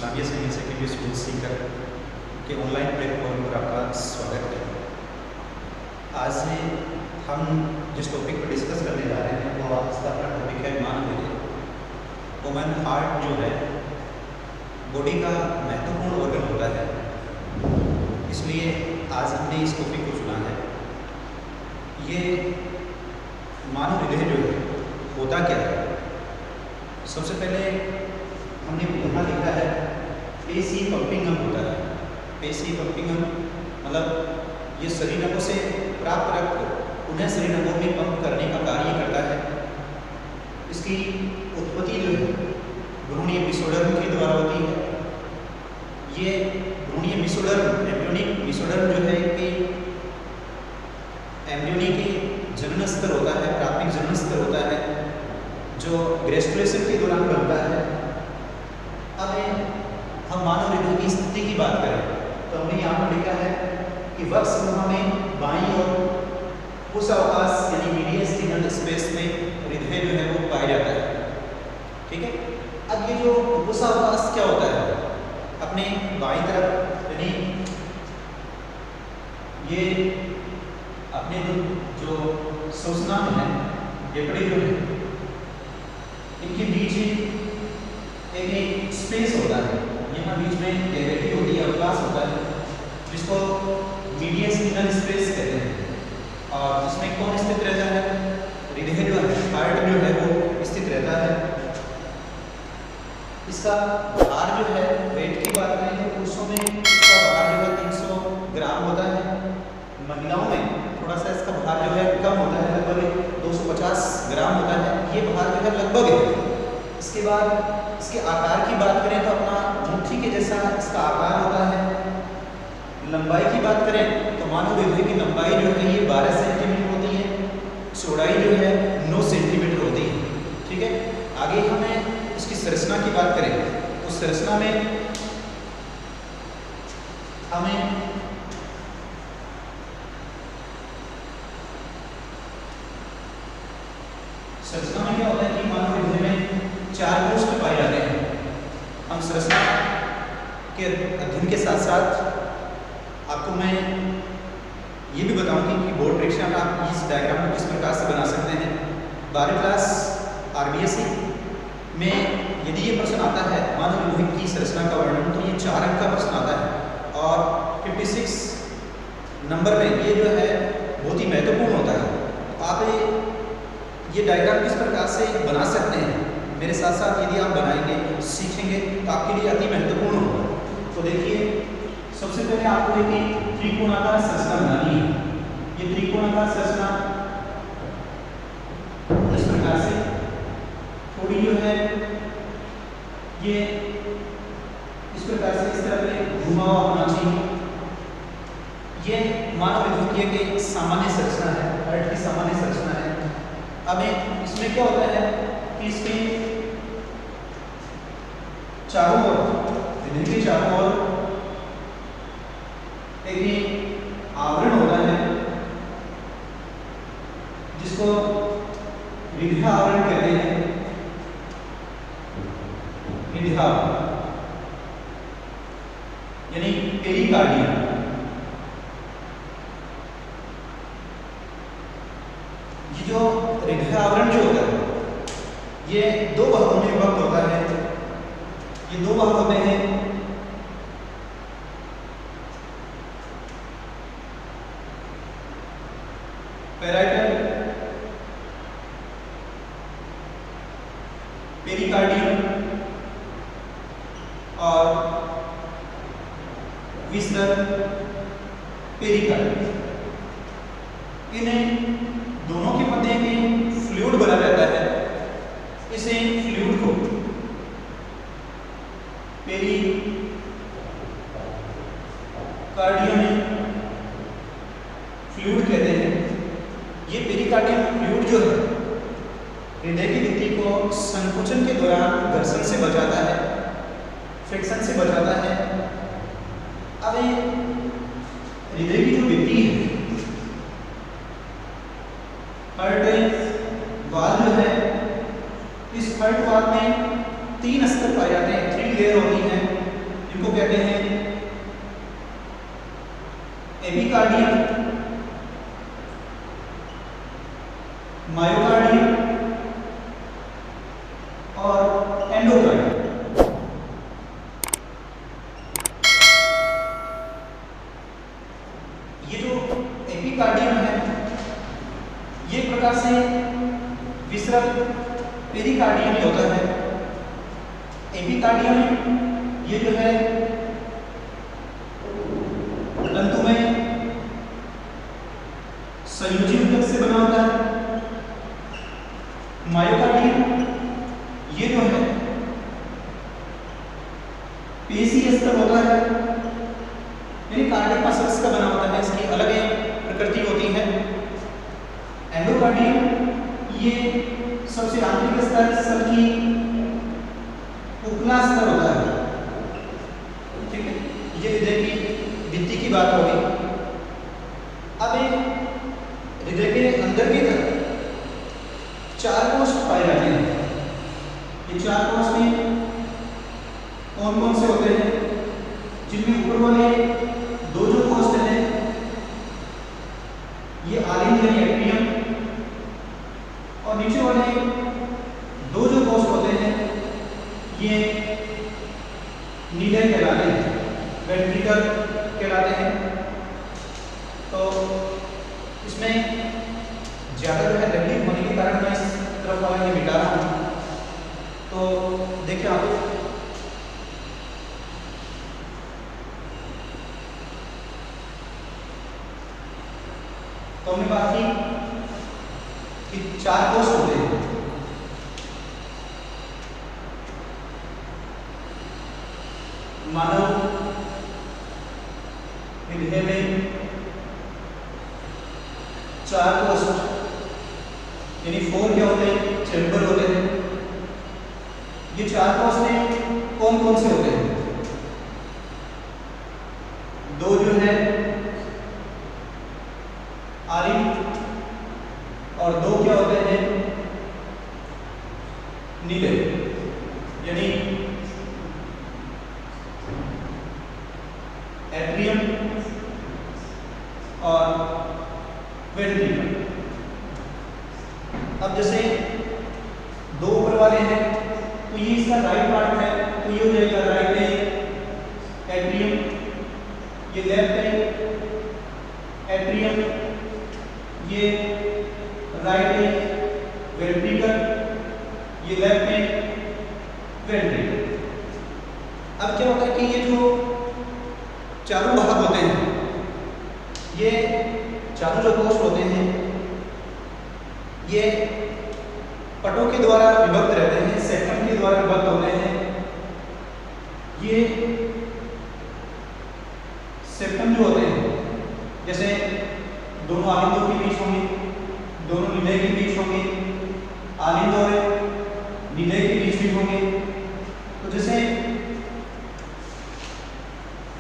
Islamia senior secondary school Sikar के online platform पर आपका स्वागत है। आज से हम जिस टॉपिक पर डिस्कस करने जा रहे हैं वो आज का अपना टॉपिक है मानव वुमेन हार्ट जो है बॉडी का महत्वपूर्ण ऑर्गन होता है, इसलिए आज हमने इस टॉपिक को चुना है। ये मानव हृदय जो है होता क्या है? सबसे पहले हमने यहाँ लिखा है पेशी पंपिंगम होता है। पेशी पंपिंगम मतलब ये शरीरनों से प्राप्त रक्त उन्हें शरीरनों में पंप करने का कार्य करता है। इसकी उत्पत्ति जो है भ्रूणीय मिसोडर्म के द्वारा होती है। ये भ्रूणीय मिसोडर्म एम्ब्रियोनिक मिसोडर्म जो है कि एम्ब्रियोनिक के जनन स्तर होता है, प्राथमिक जनन स्तर होता है जो ग्रेजुएशन के दौरान बनता है। अब हम मानव हृदय की स्थिति की बात करें तो हमने यहाँ पर लिखा है कि वक्ष समूह में बाईं ओर उस अवकाश यानी मीडियस सिग्नल स्पेस में हृदय जो है वो पाया जाता है। ठीक है, अब ये जो उस अवकाश क्या होता है? अपने बाईं तरफ यानी ये अपने जो श्वसनांग है फेफड़े जो है इनके बीच एक स्पेस होता है, यहाँ बीच में कैविटी होती है, अवकाश होता है जिसको मीडियस सिग्नल स्पेस कहते हैं। और इसमें कौन स्थित रहता है? हृदय जो है, हार्ट जो है वो स्थित रहता है। इसका भार जो है, वेट की बात करें तो पुरुषों में इसका भार जो है 300 ग्राम होता है। महिलाओं में थोड़ा सा इसका भार जो है कम होता है, लगभग 250 ग्राम होता है। ये भार जो है लगभग है। इसके बाद इसके आकार की बात करें तो अपना मुट्ठी के जैसा इसका आकार होता है। लंबाई की बात करें तो मानव हृदय की लंबाई जो है ये 12 सेंटीमीटर होती है, चौड़ाई जो है 9 सेंटीमीटर होती है। ठीक है, आगे हमें इसकी संरचना की बात करें तो संरचना में हमें संरचना में क्या होता है कि मानव हृदय में 4 कोष्ठ पाए जाते हैं। हम संरचना के अध्ययन के साथ साथ आपको मैं ये भी बताऊंगी कि बोर्ड परीक्षा में आप इस डायग्राम को किस प्रकार से बना सकते हैं। 12वीं क्लास RBSE में यदि ये प्रश्न आता है मानव हृदय की संरचना का वर्णन तो ये 4 अंक का प्रश्न आता है और 56 नंबर में ये जो है बहुत ही महत्वपूर्ण होता है। आप ये डायग्राम किस प्रकार से बना सकते हैं मेरे साथ साथ यदि आप बनाएंगे सीखेंगे तो आपके लिए अति महत्वपूर्ण होगा। तो देखिए, सबसे पहले आपको एक त्रिकोणाकार संरचना बनानी है। ये त्रिकोणाकार संरचना इस प्रकार से थोड़ी जो है ये इस प्रकार से इस तरह से घुमा हुआ होना चाहिए। ये मानव हृदय की सामान्य संरचना है, हार्ट की सामान्य संरचना है। अब इसमें क्या होता है कि इसके चारों ओर, हृदय के चारों ओर एक आवरण होता है जिसको हृदय आवरण कहते हैं। हृदय यानी पेरिकार्डियम। ये जो हृदय आवरण जो होता है ये 2 भागों में विभक्त होता है। ये 2 भागों में है। पैराइटल पेरिकार्डियम और विसरल पेरिकार्डियम। इन्हें दोनों के मध्य में फ्लूइड बना रहता है। इसे फ्लूइड को पेरिकार्डियम फ्लूइड कहते हैं। ये पेरिकार्डियम फ्लूइड जो है हृदय की भित्ति को संकुचन के दौरान घर्षण से बचाता है, फ्रिक्शन से बचाता है। अब हृदय की जो भित्ति है, हार्ट वाल जो है, इस हार्ट वाल में 3 स्तर पाए जाते हैं, 3 लेयर होती हैं। इनको कहते हैं एपिकार्डियम, मायोकार्डियम और एंडोकार्डियम। ये जो एपिकार्डियम है ये एक प्रकार से विसर्ग पेरिकार्डियम ही होता है। एपिकार्डियम ये जो है तंतुमय संयोजी ऊतक से बना होता है। मायोकार्डियम ये जो है पेशी स्तर होता है, यानी कार्डियक मसल्स का बना होता है, इसकी अलग एक प्रकृति होती है। एंडोकार्डियम ये सबसे आंतरिक स्तर, सेल की उपला स्तर होता है। ठीक है, ये हृदय की भित्ति की बात होगी। अब हृदय के अंदर की तरफ 4 कोष पाए जाते हैं। ये 4 कोष में कौन कौन से होते हैं? जिनमें ऊपर वाले 2 जो कोष हैं ये आलिंद यानी एट्रियम, और नीचे वाले 2 जो कोष होते हैं ये नीले कहलाते हैं, वेंट्रिकल कहलाते हैं। तो इसमें ज़्यादा जो है तकलीफ होने के कारण मैं इस तरफ वाला ये मिटा रहा हूँ। तो देखिए आप तो हमने बात की कि 4 कोष होते हैं। मानव हृदय में 4 कोष यानी 4 क्या होते हैं? चैम्बर होते हैं। ये 4 कोष में कौन कौन से होते हैं? 2 जो है आलिंद और 2 क्या होते हैं? नीले, यानी एट्रियम और वेंट्रिकल। अब जैसे 2 ऊपर वाले हैं तो ये इसका राइट पार्ट है, तो ये हो जाएगा राइट है एट्रियम, ये लेफ्ट है एट्रियम, ये राइट है वेंट्रिकल, ये लेफ्ट है वेंट्रिकल। अब क्या होता है कि ये जो चारों भाग होते हैं, ये चारों जो कोष होते हैं ये पटों के द्वारा विभक्त रहते हैं, सेप्टम के द्वारा विभक्त होते हैं। ये सेप्टम जो होते हैं जैसे दोनों आलिंदों के बीच होंगे, दोनों नीले के बीच होंगे, आलिंद और नीले के बीच भी होंगे। तो जैसे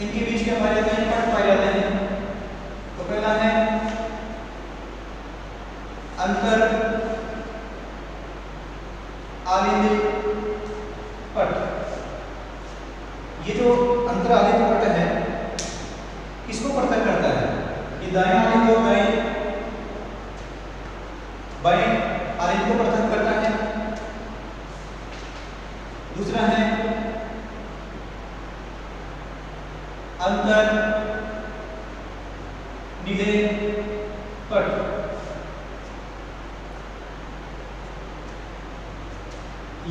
इनके बीच क्या पाए जाते हैं? पट पाए जाते हैं। तो पहला है अंतर आलिंद पट। ये जो अंतर आलिंद पट है किसको पृथक करता है? ये दाएं आलिंद और बाएं आलिंद को पृथक करता है। दूसरा है अंतर नीले पट।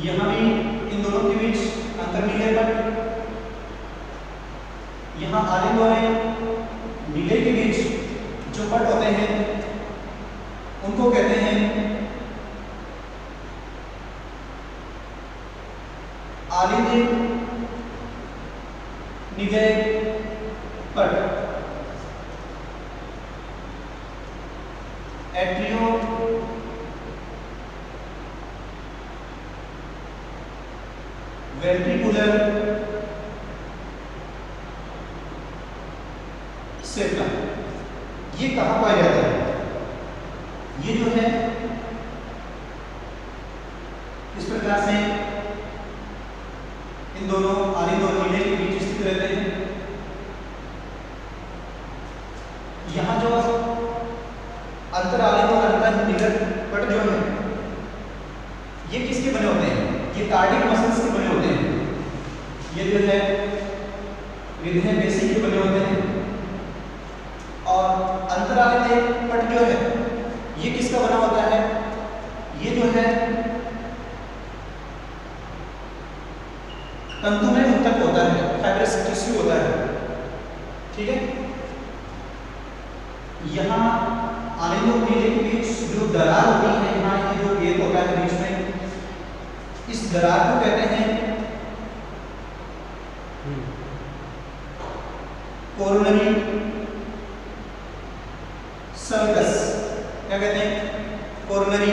यहां भी इन दोनों के बीच अंतर नीले पट। यहां आलिंद और नीले के बीच जो पट होते हैं उनको कहते हैं आलिंद नीले पट, एट्रियो वेंट्रिकुलर सेप्टम। ये कहाँ पाया जाता है? ये जो है इस प्रकार से इन दोनों आलिंद और नीले के बीच स्थित रहते हैं। कार्डिक मसल्स के बने होते हैं, ये जो है हृदय पेशी के बने होते हैं। और अंतरालिय पट जो है ये किसका बना होता है, ये जो है तंतुमय ऊतक होता है, फाइब्रस टिश्यू होता है, ठीक है। यहाँ आलिंद और नीले के बीच जो दरार होती है, यहाँ ये जो गेप होता है बीच में, इस दरार को कहते हैं कोरोनरी सल्कस। क्या कहते हैं, कोरोनरी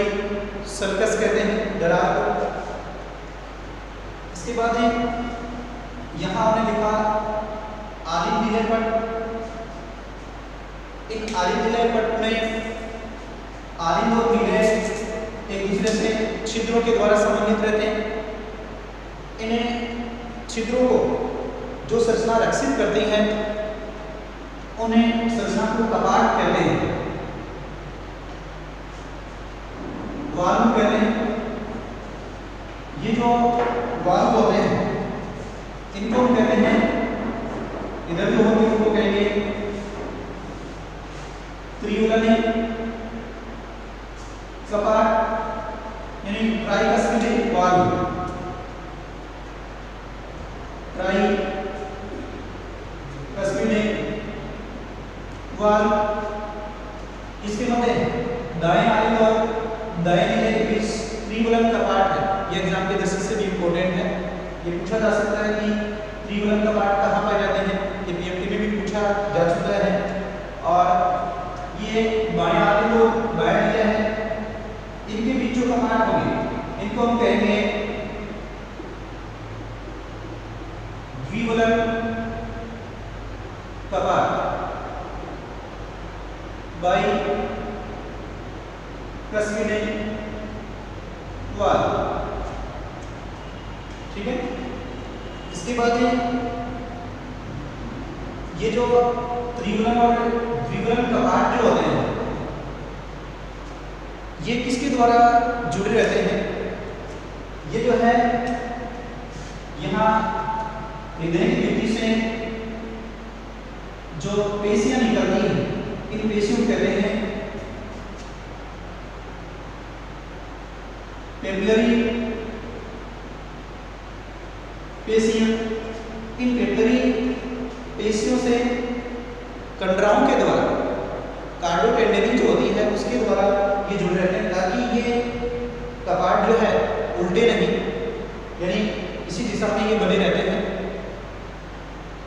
सल्कस कहते हैं दरार को। इसके बाद यहाँ आपने लिखा आलिंद नीले पट। एक आलिंद नीले पट में आलिंद और नीले एक दूसरे से छिद्रों के द्वारा समन्वित रहते हैं। इन्हें छिद्रों को जो संरचना रक्षित करती है उन्हें संरचना को कपाट कहते हैं, वाल्व कहते हैं। ये जो वाल्व होते हैं इनको हम कहते हैं, इधर जो होंगे उनको कहेंगे त्रियुलनी कपाट यानी ट्राइकस्पिड वाल्व, ट्राइकस्पिड वाल्व। इसके मध्य दाएं आलिंद और दाएं नीले के बीच त्रिवलन कपाट है। ये एग्जाम की दृष्टि से भी इंपॉर्टेंट है। ये पूछा जा सकता है कि त्रिवलन कपाट कहाँ पाए जाते हैं, ये पीएमटी में भी पूछा जा चुका है। और ये बाएं आलिंद और दाएं नीले है, इनके बीच जो कपाट होंगे इनको हम कहेंगे द्विवलन कपाट, बाइकस्पिड वाल्व, ठीक है। इसके बाद ये जो त्रिवलन और द्विवलन कपाट जो होते हैं ये किसके द्वारा जुड़े रहते हैं, ये जो है यहाँ हृदय की भित्ति से जो पेशियां निकलती हैं इन पेशियों को कहते हैं पेपिलरी पेशियां। इन पेपिलरी पेशियों से कंडराओं के द्वारा कार्डोटेंडेनी जो होती है उसके द्वारा ये जुड़े रहते हैं, ताकि ये कपाट जो है उल्टे नहीं, यानी इसी दिशा में ये बने रहते हैं,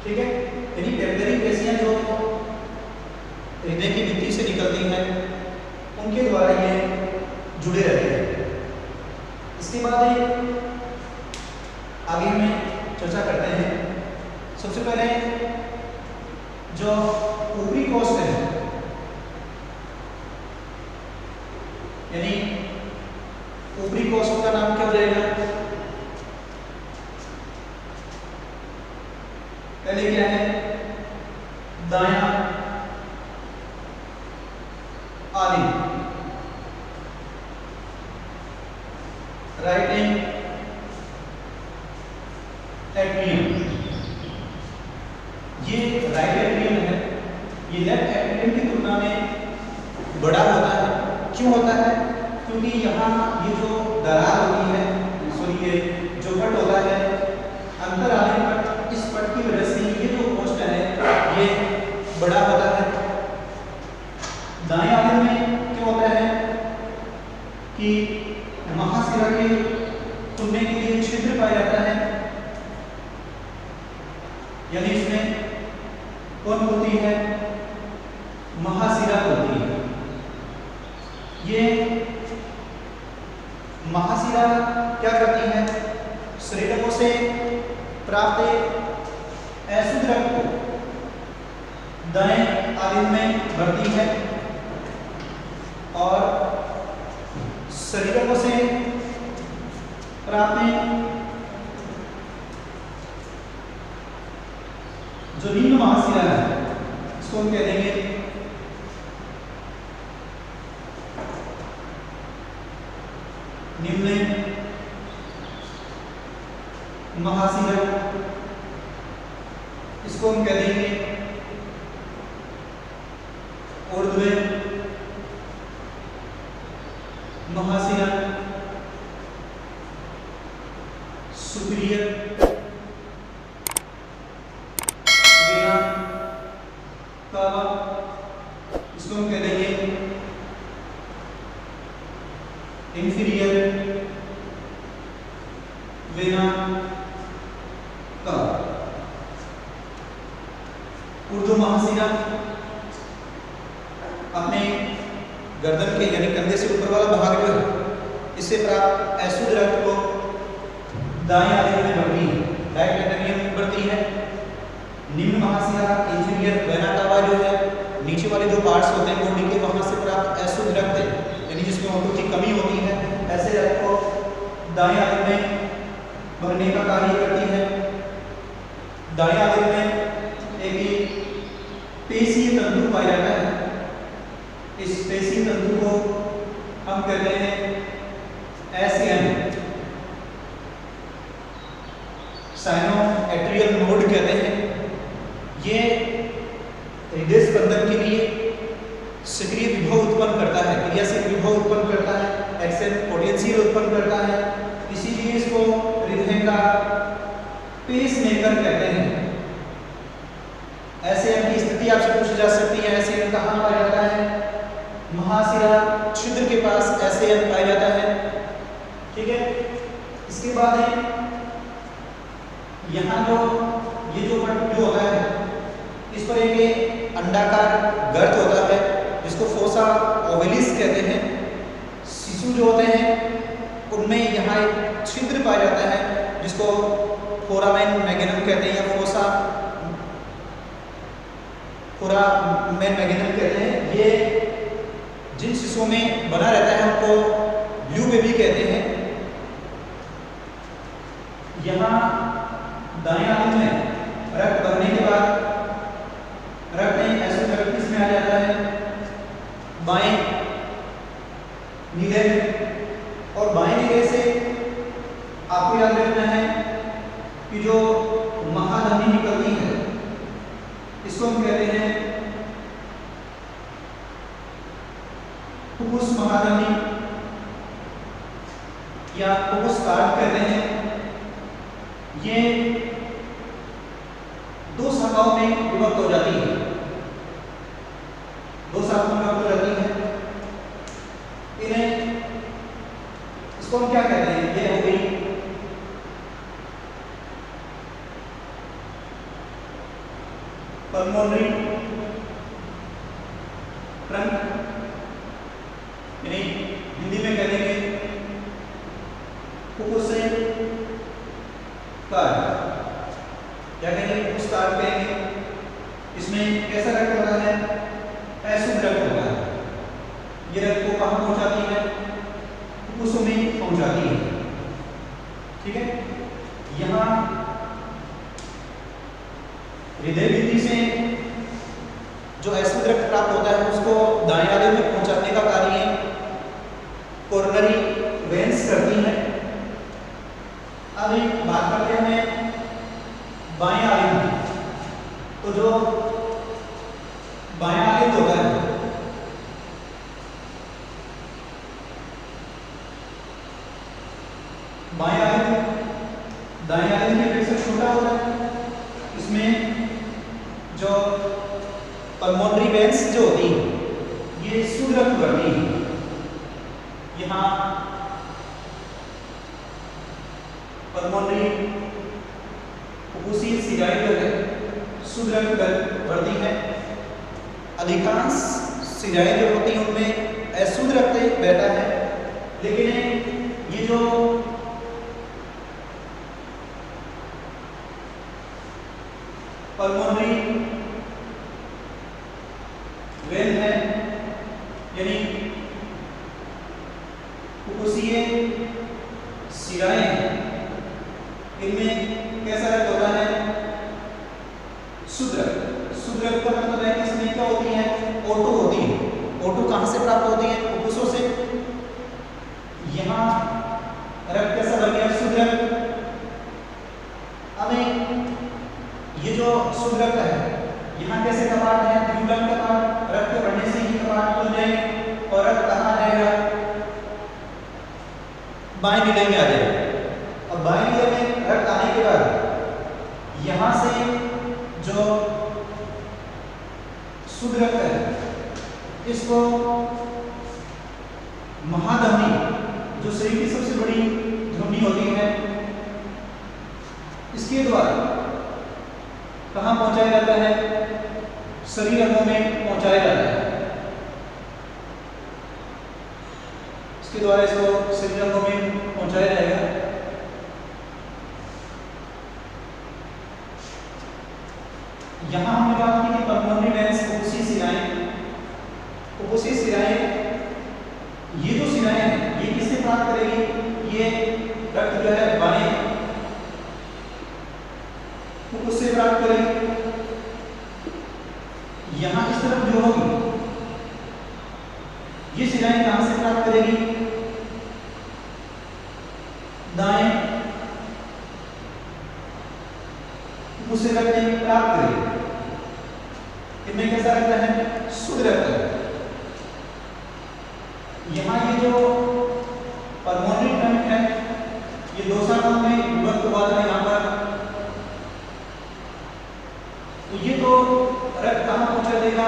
ठीक है। यानी पेपिलरी पेशियां जो हृदय की भित्ति से निकलती हैं उनके द्वारा ये जुड़े रहते हैं। इसके बाद आगे हमें चर्चा करते हैं। सबसे पहले जो ऊपरी कोष्ठ है, यानी ऊपरी कोष्ठ का नाम क्या हो जाएगा, पहले क्या है, दायां आलिंद, राइट एट्रियम। ये राइट एट्रियम है, ये लेफ्ट एट्रियम की तुलना में बड़ा होता है। क्यों होता है, क्योंकि यहाँ ये जो दरार होती है, सॉरी ये जो पट होता है अंतर आलिंद पट, इस पट की वजह से ये जो कोष्ठ है ये बड़ा होता है। दाएं आलिंद में क्या होता है कि महाशिरा के खुलने के लिए छिद्र पाया जाता है, यानी इसमें कौन होती है, महाशिरा होती है। ये महाशिरा क्या करती है, शरीरों से प्राप्त अशुद्ध रक्त को दाएं आलिंद में भरती है और शरीरों से प्राप्त जो निम्न महाशिरा है इसको हम कह देंगे निम्न महासीरक, इसको हम कह देंगे ऊर्ध्व महासीरक, सुपीरियर वेना कावा, इसको हम कह देंगे इंफीरियर वेना कावा। ऊर्ध्व महासीरक अपने गर्दन के यानी कंधे से ऊपर वाला भाग जो है, इससे प्राप्त अशुद्ध रक्त को दाएं आधे में बढ़ती है, राइट वेंट्रिकल में बढ़ती है। निम्न महासीरक इंफीरियर वेना कावा जो है, नीचे वाले जो पार्ट्स होते हैं बॉडी के, वहां से प्राप्त अशुद्ध रक्त यानी जिसमें ऑक्सीजन की कमी होती है, ऐसे रक्त को दाएं आधे में भरने का कार्य करती है। दाएं आधे में एक पेशीय तंतु पाया जाता है, इस पेशीय तंतु को हम कहते हैं एसएन, साइनो-एट्रियल नोड कहते हैं। ये हृदय स्पंदन के लिए सक्रिय विभव उत्पन्न करता है, क्रियाशील विभव उत्पन्न करता है, एक्शन पोटेंशियल उत्पन्न करता है, इसीलिए इसको हृदय का पेसमेकर कहते हैं। एसएन की स्थिति आपसे पूछी जा सकती है, एसएन कहाँ पाया जाता है? महाशिरा छिद्र के पास एसएन पाया जाता है, ठीक है। इसके बाद है यहाँ जो ये जो होता है, इस पर एक अंडाकार गर्त होता है जिसको फोसा ओवलिस कहते हैं। शिशु जो होते हैं उनमें यहाँ एक छिद्र पाया जाता है जिसको फोरामेन मैग्नम कहते हैं या फोरामेन मैग्नम कहते हैं। ये जिन शिशुओं में बना रहता है उनको ब्लू बेबी कहते हैं। यहाँ दाएं आधे में रक्त भरने के बाद रक्त ऐसे रक्त किसमें आ जाता है? बाएं नीले, और बाएं नीले से आपको याद रखना है कि जो महाधमनी निकलती है इसको हम कहते हैं फुफ्फुस महाधमनी या फुफ्फुस कार्ड कहते हैं। ये दो शाखाओं में विभक्त हो जाती है, दो शाखाओं में विभक्त हो जाती है। इन्हें इसको हम क्या कहते हैं? ये हो गई पल्मोनरी ट्रंक, यानी हिंदी में कह देंगे फुफ्फुस कार्ड, क्या कहेंगे? फुफ्फुस कार्ड कहेंगे। इसमें कैसा रक्त होता है? अशुद्ध रक्त होता है। ये रक्त को कहाँ पहुंचाती है? फुफ्फुसों में पहुंचाती है, ठीक है। यहाँ हृदय भित्ति से जो अशुद्ध रक्त प्राप्त होता है उसको दाएं आधे में पहुंचाने का कार्य कोरोनरी वेन्स करती है। अब एक बात करते हैं बाएं आधे में, तो जो बाएं आधे होता है बाएं आधे दाएं आधे की अपेक्षा छोटा होता है। इसमें जो पल्मोनरी वेन्स जो होती है ये शुद्ध रक्त भरती है। यहाँ पल्मोनरी फुफ्फुसीय शिराएं जो है शुद्ध रक्त भरती है। अधिकांश शिराएं जो होती हैं उनमें अशुद्ध रक्त बहता है, लेकिन ये जो पल्मोनरी वेन है यानी फुफ्फुसीय शिराएं, इनमें कैसा रक्त होता है? शुद्ध रक्त। शुद्ध रक्त का मतलब है कि इसमें क्या होती है? ओटो होती है। ओटो कहां से प्राप्त होती है? फुफ्फुसों से। यहाँ रक्त कैसा बन गया? शुद्ध रक्त। शुद्ध रक्त है, यहाँ कैसे कपाट है, द्विगुलन कपाट, रक्त बढ़ने से ही कपाट खुल जाएंगे और रक्त कहाँ आ जाएगा, बाएं नीले में आ जाएगा। और बाएं नीले में रक्त आने के बाद यहाँ से जो शुद्ध रक्त है इसको महाधमनी, जो शरीर की सबसे बड़ी धमनी होती है, इसके द्वारा कहाँ पहुंचाया जाता है, शरीर अंगों में पहुंचाया जाता है। इसके द्वारा इसको शरीर अंगों में पहुंचाया जाएगा। यहां हमने बात की थी पल्मोनरी वेन्स, उसी सिराएं, उसी सिराएं, ये जो सिराएं हैं ये किससे प्राप्त करेगी, ये रक्त जो है बाएं उससे प्राप्त करेगी। यहां इस तरफ जो होगी ये सिराएं कहां से प्राप्त करेगी, दाएं उससे रक्त प्राप्त करेगी। इनमें कैसा रक्त है, शुद्ध रक्त है। यहाँ ये जो पल्मोनरी ट्रंक है ये दो शाखाओं में विभक्त हुआ था यहाँ पर, तो ये तो रक्त कहाँ पहुंचा देगा,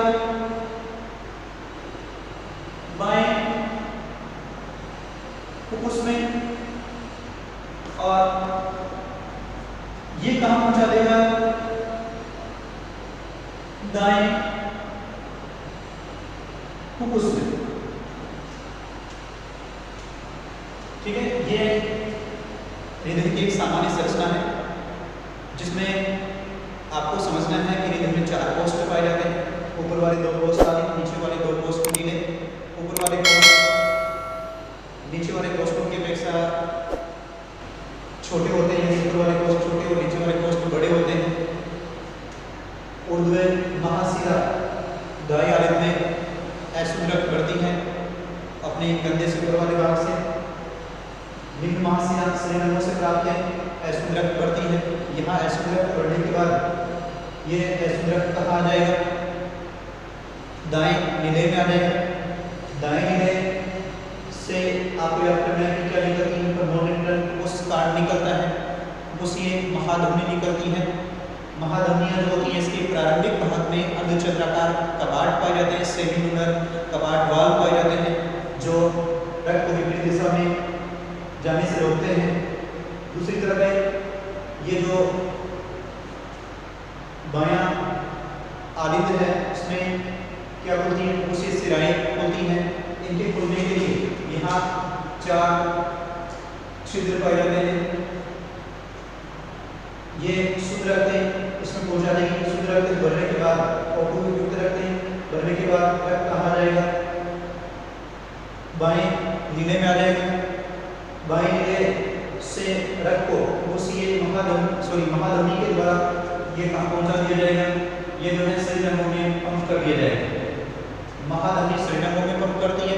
बाएं फुफ्फुस में, और ये कहाँ पहुंचा देगा, दाएं फुफ्फुस में। ठीक है, ये हृदय की एक सामान्य संरचना है जिसमें आपको समझना है कि हृदय में 4 कोष्ठ पाए जाते हैं। ऊपर वाले 2 कोष्ठ काले, नीचे वाले 2 कोष्ठ नीले। ऊपर वाले कोष्ठ नीचे वाले कोष्ठों की अपेक्षा छोटे होते हैं, ऊपर वाले कोष्ठ छोटे और नीचे वाले कोष्ठ बड़े होते हैं। ऊर्ध्व महाशिरा दाएं आलिंद में अशुद्ध रक्त बढ़ती है अपने कंधे से ऊपर वाले भाग से। निम्न महाशिरा शरीर से प्राप्त है, अशुद्ध रक्त बढ़ती है। यहाँ अशुद्ध रक्त बढ़ने के बाद ये अशुद्ध रक्त कहाँ आ जाएगा, दाएं नीले में आ जाएगा। दाएं नीले से आपको याद करना है कि क्या निकलती है, पल्मोनरी उस कार्ड निकलता है, उस ये महाधमनी निकलती है। महाधमनियाँ जो होती हैं इसके प्रारंभिक भाग में अर्धचंद्राकार कपाट पाए जाते हैं, सेमिलुनर कपाट वाल्व पाए जाते हैं जो रक्त को विपरीत दिशा में जाने से रोकते हैं। दूसरी तरफ है ये जो बायां आलिंद है उसमें क्या खुलती है, उसी सिराएं खुलती हैं। इनके खुलने के लिए यहाँ 4 छिद्र पाए जाते हैं। ये शुद्ध रक्त इसमें पहुंचा देगी। शुद्ध रक्त भरने के बाद O2 युक्त रक्त भरने के बाद रक्त कहाँ आ जाएगा, बाएं नीले में आ जाएगा। बाएं नीले से रक्त को उसी महाधमनी के द्वारा ये कहाँ पहुंचा दिया जाएगा, ये जो है शरीर अंगों में पंप कर दिया जाएगा। महाधमनी शरीर अंगों में पंप करती है,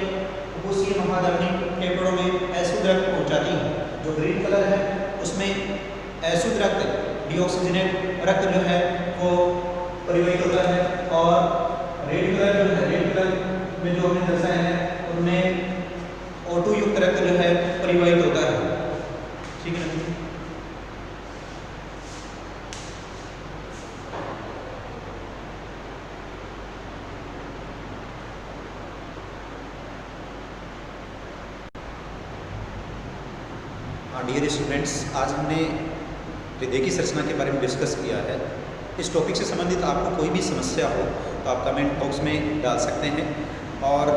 उसी महाधमनी फेफड़ों में अशुद्ध रक्त पहुंचाती है। जो ग्रीन कलर है उसमें अशुद्ध रक्त डीऑक्सीजनेट रक्त जो है वो परिवहित होता है, और रेड कलर जो है, रेड कलर में जो हमने दर्शाया है उनमें O2 युक्त रक्त जो है परिवहित होता है। ठीक है ना। डियर स्टूडेंट्स, आज हमने हृदय की संरचना के बारे में डिस्कस किया है। इस टॉपिक से संबंधित आपको कोई भी समस्या हो तो आप कमेंट बॉक्स में डाल सकते हैं, और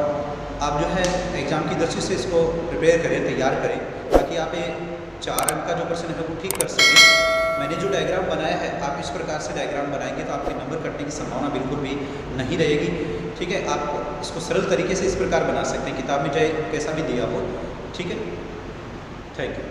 आप जो है एग्ज़ाम की दृष्टि से इसको प्रिपेयर करें, तैयार करें, ताकि आप ये 4 अंक का जो प्रश्न है वो ठीक कर सकें। मैंने जो डायग्राम बनाया है, आप इस प्रकार से डायग्राम बनाएंगे तो आपके नंबर कटने की संभावना बिल्कुल भी नहीं रहेगी। ठीक है, आप इसको सरल तरीके से इस प्रकार बना सकते हैं, किताब में चाहे कैसा भी दिया हो। ठीक है, थैंक यू।